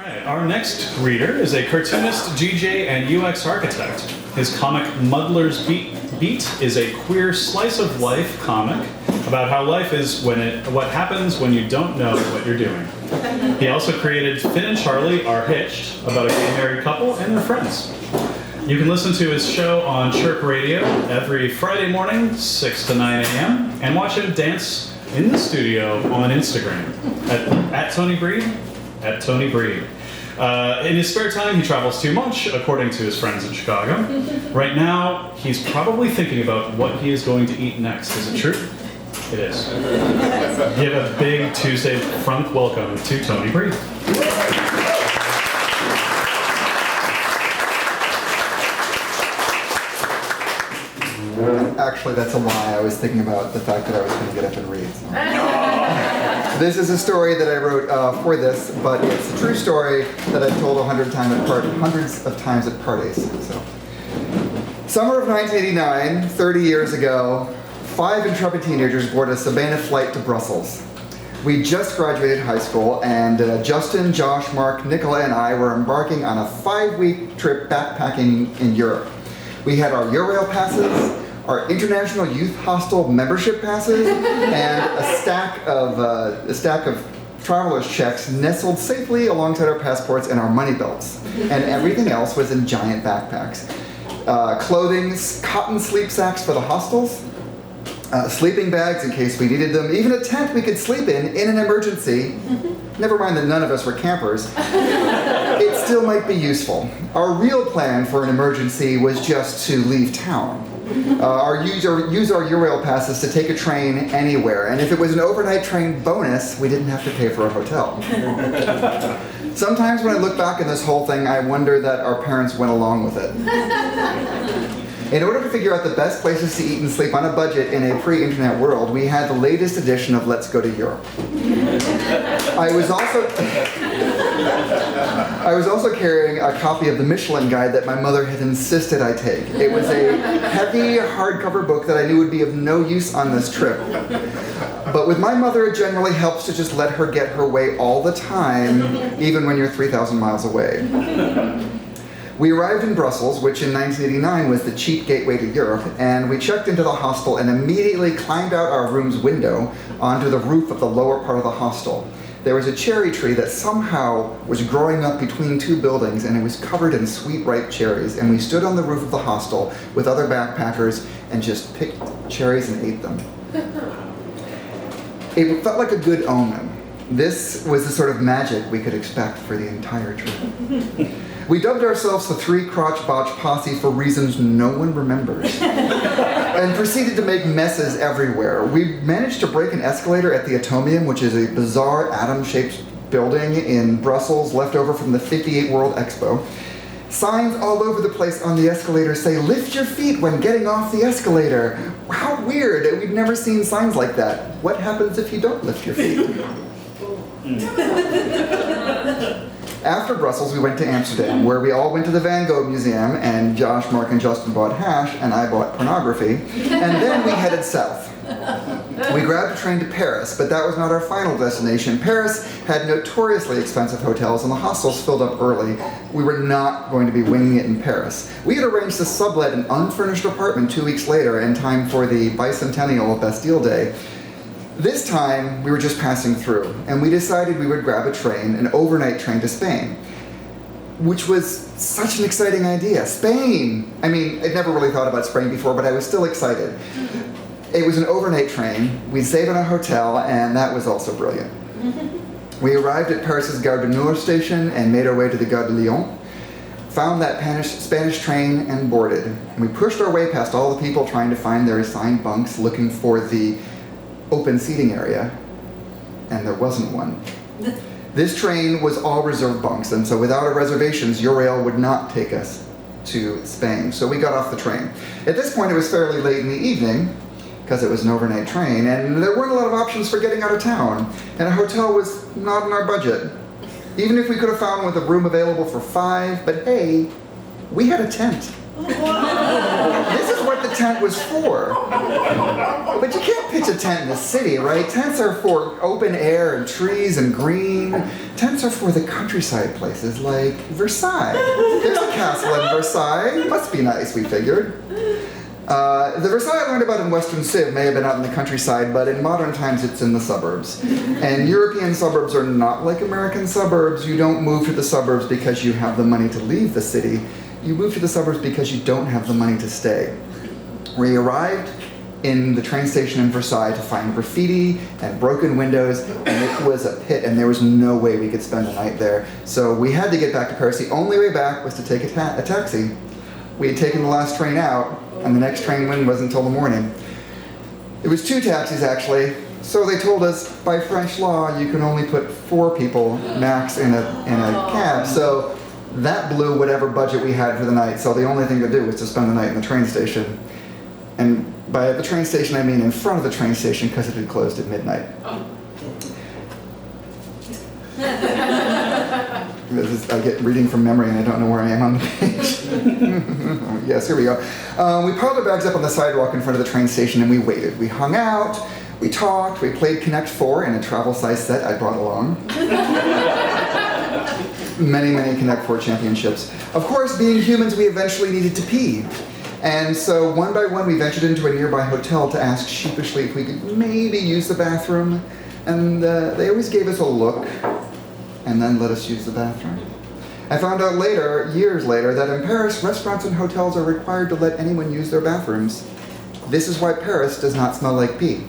Alright, our next reader is a cartoonist, DJ, and UX architect. His comic Muddler's Beat is a queer slice of life comic about how life is what happens when you don't know what you're doing. He also created Finn and Charlie Are Hitched, about a gay married couple and their friends. You can listen to his show on Chirp Radio every Friday morning, 6 to 9 a.m., and watch him dance in the studio on Instagram at Tony Breed. At Tony Breed. In his spare time, he travels too much, according to his friends in Chicago. Right now, he's probably thinking about what he is going to eat next. Is it true? It is. Give a big Tuesday Frunk welcome to Tony Breed. Actually, that's a lie. I was thinking about the fact that I was going to get up and read. So. This is a story that I wrote for this, but it's a true story that I've told hundreds of times at parties. So, summer of 1989, 30 years ago, 5 intrepid teenagers boarded a Sabena flight to Brussels. We just graduated high school, and Justin, Josh, Mark, Nicola, and I were embarking on a 5-week trip backpacking in Europe. We had our Eurail passes, our International Youth Hostel membership passes, and a stack of traveler's checks nestled safely alongside our passports and our money belts. And everything else was in giant backpacks. Clothing, cotton sleep sacks for the hostels, sleeping bags in case we needed them, even a tent we could sleep in an emergency. Never mind that none of us were campers. It still might be useful. Our real plan for an emergency was just to leave town. Use our Eurail passes to take a train anywhere, and if it was an overnight train bonus, we didn't have to pay for a hotel. Sometimes when I look back on this whole thing, I wonder that our parents went along with it. In order to figure out the best places to eat and sleep on a budget in a pre-internet world, we had the latest edition of Let's Go to Europe. I was also carrying a copy of the Michelin Guide that my mother had insisted I take. It was a heavy hardcover book that I knew would be of no use on this trip. But with my mother, it generally helps to just let her get her way all the time, even when you're 3,000 miles away. We arrived in Brussels, which in 1989 was the cheap gateway to Europe, and we checked into the hostel and immediately climbed out our room's window onto the roof of the lower part of the hostel. There was a cherry tree that somehow was growing up between 2 buildings, and it was covered in sweet ripe cherries, and we stood on the roof of the hostel with other backpackers and just picked cherries and ate them. It felt like a good omen. This was the sort of magic we could expect for the entire trip. We dubbed ourselves the Three Crotch Botch Posse for reasons no one remembers, and proceeded to make messes everywhere. We managed to break an escalator at the Atomium, which is a bizarre atom-shaped building in Brussels left over from the 58 World Expo. Signs all over the place on the escalator say, "Lift your feet when getting off the escalator." How weird, we'd never seen signs like that. What happens if you don't lift your feet? After Brussels, we went to Amsterdam, where we all went to the Van Gogh Museum, and Josh, Mark, and Justin bought hash, and I bought pornography, and then we headed south. We grabbed a train to Paris, but that was not our final destination. Paris had notoriously expensive hotels, and the hostels filled up early. We were not going to be winging it in Paris. We had arranged to sublet an unfurnished apartment 2 weeks later in time for the bicentennial of Bastille Day. This time, we were just passing through, and we decided we would grab a train, an overnight train to Spain, which was such an exciting idea. Spain! I mean, I'd never really thought about Spain before, but I was still excited. It was an overnight train, we'd save in a hotel, and that was also brilliant. We arrived at Paris's Gare du Nord station and made our way to the Gare de Lyon, found that Spanish train and boarded. And we pushed our way past all the people trying to find their assigned bunks, looking for the open seating area, and there wasn't one. This train was all reserved bunks, and so without our reservations, Eurail would not take us to Spain. So we got off the train. At this point, it was fairly late in the evening, because it was an overnight train, and there weren't a lot of options for getting out of town, and a hotel was not in our budget. Even if we could have found with a room available for 5, but hey, we had a tent. This is what the tent was for. But you can't pitch a tent in the city, right? Tents are for open air and trees and green. Tents are for the countryside places like Versailles. There's a castle in Versailles. Must be nice, we figured. The Versailles I learned about in Western Civ may have been out in the countryside, but in modern times it's in the suburbs. And European suburbs are not like American suburbs. You don't move to the suburbs because you have the money to leave the city. You move to the suburbs because you don't have the money to stay. We arrived in the train station in Versailles to find graffiti and broken windows, and it was a pit, and there was no way we could spend the night there. So we had to get back to Paris. The only way back was to take a taxi. We had taken the last train out, and the next train wasn't until the morning. It was 2 taxis, actually. So they told us, by French law, you can only put 4 people max in a cab. So that blew whatever budget we had for the night. So the only thing to do was to spend the night in the train station. And by the train station, I mean in front of the train station, because it had closed at midnight. I get reading from memory and I don't know where I am on the page. Yes, here we go. We piled our bags up on the sidewalk in front of the train station and we waited. We hung out, we talked, we played Connect 4 in a travel-size set I brought along. Many Connect 4 championships. Of course, being humans, we eventually needed to pee. And so one by one, we ventured into a nearby hotel to ask sheepishly if we could maybe use the bathroom. And they always gave us a look and then let us use the bathroom. I found out later, years later, that in Paris, restaurants and hotels are required to let anyone use their bathrooms. This is why Paris does not smell like pee.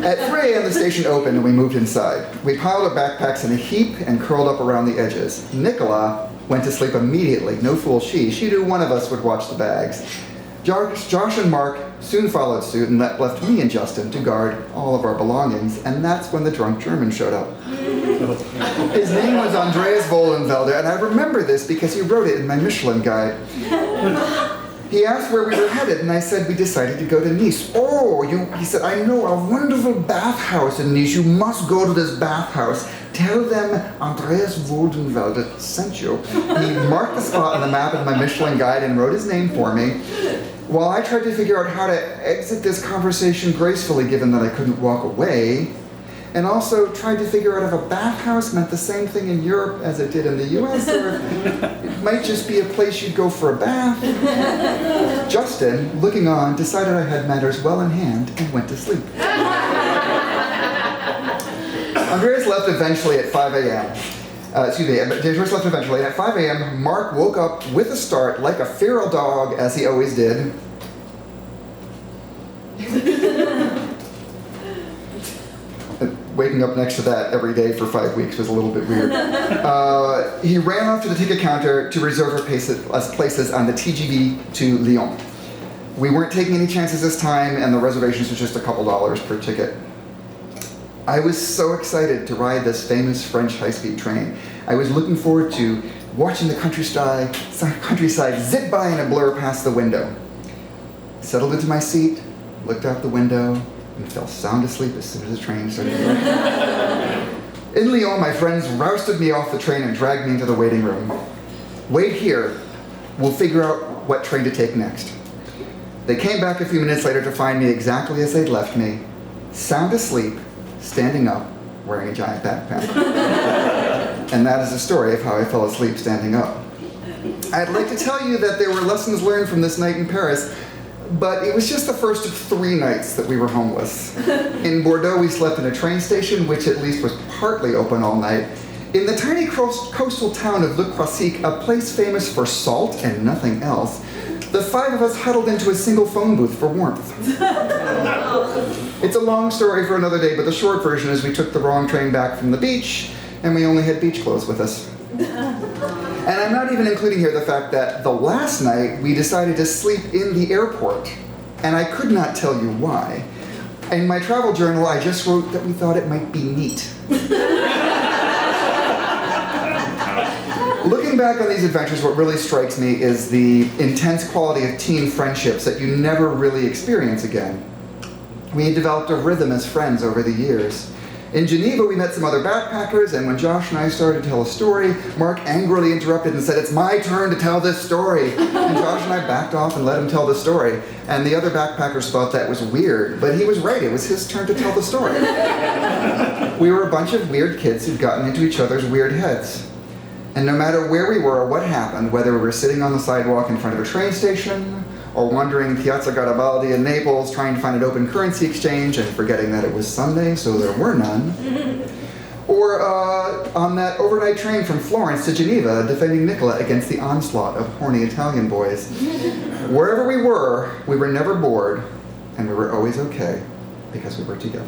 At 3 a.m. the station opened and we moved inside. We piled our backpacks in a heap and curled up around the edges. Nicola went to sleep immediately. No fool she. She knew one of us would watch the bags. Josh and Mark soon followed suit and left me and Justin to guard all of our belongings, and that's when the drunk German showed up. His name was Andreas Vollenwälder, and I remember this because he wrote it in my Michelin guide. He asked where we were headed, and I said we decided to go to Nice. Oh, he said, I know a wonderful bathhouse in Nice. You must go to this bathhouse. Tell them Andreas Vollenwälder sent you. He marked the spot on the map in my Michelin guide and wrote his name for me. While I tried to figure out how to exit this conversation gracefully, given that I couldn't walk away, and also tried to figure out if a bathhouse meant the same thing in Europe as it did in the US, or it might just be a place you'd go for a bath. Justin, looking on, decided I had matters well in hand and went to sleep. Andreas left eventually at 5 a.m. Andreas left eventually, and at 5 a.m., Mark woke up with a start, like a feral dog, as he always did. Waking up next to that every day for 5 weeks was a little bit weird. He ran off to the ticket counter to reserve our places on the TGV to Lyon. We weren't taking any chances this time, and the reservations was just a couple dollars per ticket. I was so excited to ride this famous French high-speed train. I was looking forward to watching the countryside zip by in a blur past the window. Settled into my seat, looked out the window, and fell sound asleep as soon as the train started to run. In Lyon, my friends rousted me off the train and dragged me into the waiting room. Wait here. We'll figure out what train to take next. They came back a few minutes later to find me exactly as they'd left me, sound asleep, standing up, wearing a giant backpack. And that is the story of how I fell asleep standing up. I'd like to tell you that there were lessons learned from this night in Paris, but it was just the first of 3 nights that we were homeless. In Bordeaux, we slept in a train station, which at least was partly open all night. In the tiny coastal town of Le Croisic, a place famous for salt and nothing else, the 5 of us huddled into a single phone booth for warmth. It's a long story for another day, but the short version is we took the wrong train back from the beach, and we only had beach clothes with us. And I'm not even including here the fact that the last night we decided to sleep in the airport, and I could not tell you why. In my travel journal, I just wrote that we thought it might be neat. Looking back on these adventures, what really strikes me is the intense quality of teen friendships that you never really experience again. We had developed a rhythm as friends over the years. In Geneva, we met some other backpackers, and when Josh and I started to tell a story, Mark angrily interrupted and said, "It's my turn to tell this story." And Josh and I backed off and let him tell the story. And the other backpackers thought that was weird, but he was right. It was his turn to tell the story. We were a bunch of weird kids who'd gotten into each other's weird heads. And no matter where we were or what happened, whether we were sitting on the sidewalk in front of a train station, or wandering Piazza Garibaldi in Naples trying to find an open currency exchange and forgetting that it was Sunday, so there were none, or on that overnight train from Florence to Geneva defending Nicola against the onslaught of horny Italian boys. Wherever we were never bored, and we were always okay because we were together.